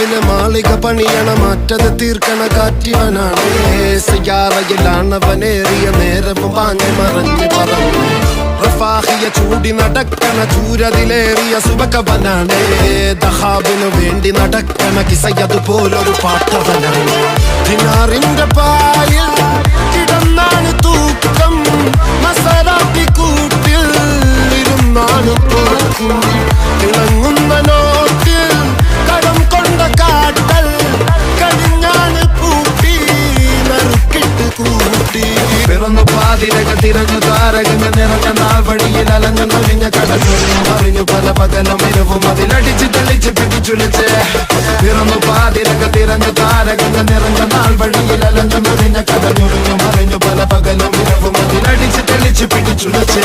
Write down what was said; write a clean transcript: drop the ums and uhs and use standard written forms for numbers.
മുന്നില് മാളിക പണിയണ മാറ്റത് തീർക്കണ കാറ്റിവനാണ് സിയാറയിലാണവനേറിയ നേരവും പാഞ്ഞു മറഞ്ഞു പറന്നു റഫാഹിയ ചൂടി നടക്കണ ചൂരതിലേറിയ സുബകവനാണ് ദഹാബിനു വേണ്ടി നടക്കണ കിസയതുപോലൊരു പാട്ടവനാണ് ദിനാറിന്റെ പായിൽ കിടന്നാണ് തൂക്കം മസറാത്തി കൂട്ടിൽ ഇരുന്നാണ് തോക്കും തിളങ്ങുന്ന നോട്ടിൽ കടം കൊണ്ട കാട്ടൽ കഴിഞ്ഞാണ് പൂട്ടി നറുക്കിട്ട് കൂട്ടി പിറന്നു പാതിരക തിരഞ്ഞു താരകങ്ങൾ നിറഞ്ഞ നാൾ വഴിയിൽ അലഞ്ഞു നൊഴിഞ്ഞ കടലൊഴിഞ്ഞു മറിഞ്ഞു പല പകലും ഇരവും അതിലടിച്ച് തെളിച്ച് പിടിച്ചുളിച്ച് പിറന്നു പാതിരക തിരഞ്ഞു താരകങ്ങൾ നിറഞ്ഞ നാൾ വഴിയിൽ അലഞ്ഞു നൊഴിഞ്ഞ കടലൊഴിഞ്ഞു മറിഞ്ഞു പല പകലും ഇരവും അതിലടിച്ച് തെളിച്ച് പിടിച്ചുളിച്ച്